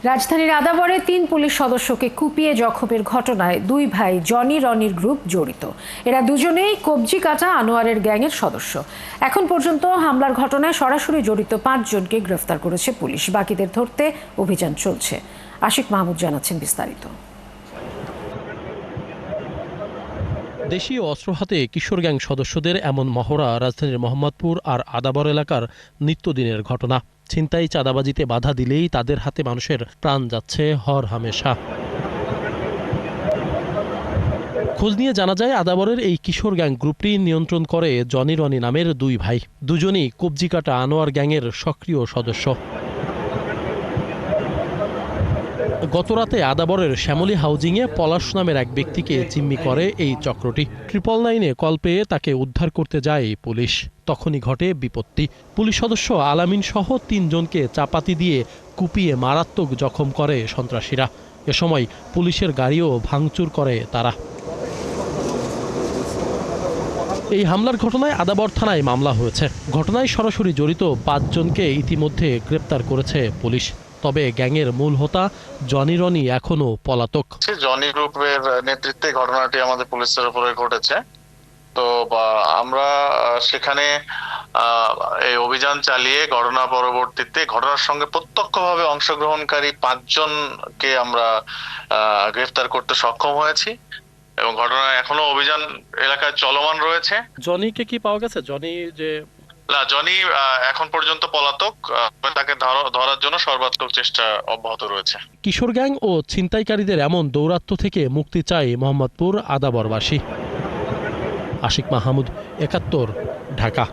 রাজধানীর আদাবরে ৩ পুলিশ সদস্যকে কুপিয়ে জখমের ঘটনায় ২ ভাই জনি রনির গ্রুপ জড়িত। এরা দুজনেই কবজি কাটা আনোয়ারের গ্যাংয়ের সদস্য। এখন পর্যন্ত হামলার ঘটনায় সরাসরি জড়িত ৫ জনকে গ্রেফতার করেছে পুলিশ। বাকিদের ধরতে অভিযান চলছে। আশিক মাহমুদ জানাচ্ছেন বিস্তারিত। দেশীয় অস্ত্র হাতে কিশোর গ্যাং সদস্যদের এমন মহড়া রাজধানীর মোহাম্মদপুর আর আদাবর এলাকার নিত্যদিনের ঘটনা। ছিনতাই চাঁদাবাজিতে বাধা দিলেই তাদের হাতে মানুষের প্রাণ যাচ্ছে হর হামেশা। খোঁজ নিয়ে জানা যায় আদাবরের এই কিশোর গ্যাং গ্রুপটি নিয়ন্ত্রণ করে জনি রনি নামের ২ ভাই। দুজনই কবজি কাটা আনোয়ার গ্যাংয়ের সক্রিয় সদস্য। গতরাতে আদাবরের শ্যামলী হাউজিংয়ে পলাশ নামের এক ব্যক্তিকে জিম্মি করে এই চক্রটি। 999-এ কল পেয়ে তাকে উদ্ধার করতে যায় পুলিশ। তখনই ঘটে বিপত্তি। পুলিশ সদস্য আলামিন সহ ৩ জনকে চাপাতি দিয়ে কুপিয়ে মারাত্মক জখম করে সন্ত্রাসীরা। এ সময় পুলিশের গাড়িও ভাঙচুর করে তারা। এই হামলার ঘটনায় আদাবর থানায় মামলা হয়েছে। ঘটনায় সরাসরি জড়িত ৫ জনকে ইতিমধ্যে গ্রেপ্তার করেছে পুলিশ। তবে গ্যাংয়ের মূল হোতা জনি রনি এখনো পলাতক। জনি গ্রুপের নেতৃত্বে ঘটনাটি আমাদের পুলিশের উপরে ঘটেছে। তো আমরা সেখানে এই অভিযান চালিয়ে ঘটনা পরবর্তীতে ঘটনার সঙ্গে প্রত্যক্ষভাবে অংশগ্রহণকারী ৫ জনকে আমরা গ্রেফতার করতে সক্ষম হয়েছি এবং ঘটনা এখনো অভিযান এলাকায় চলমান রয়েছে। জনিকে কি পাওয়া গেছে? জনি এখন পর্যন্ত পলাতক। তাকে ধরার জন্য সর্বাত্মক চেষ্টা অব্যাহত রয়েছে। কিশোর গ্যাং ও ছিনতাইকারীদের এমন দৌরাত্ম্য থেকে মুক্তি চায় মোহাম্মদপুর আদাবরবাসী। আশিক মাহমুদ, ৭১, ঢাকা।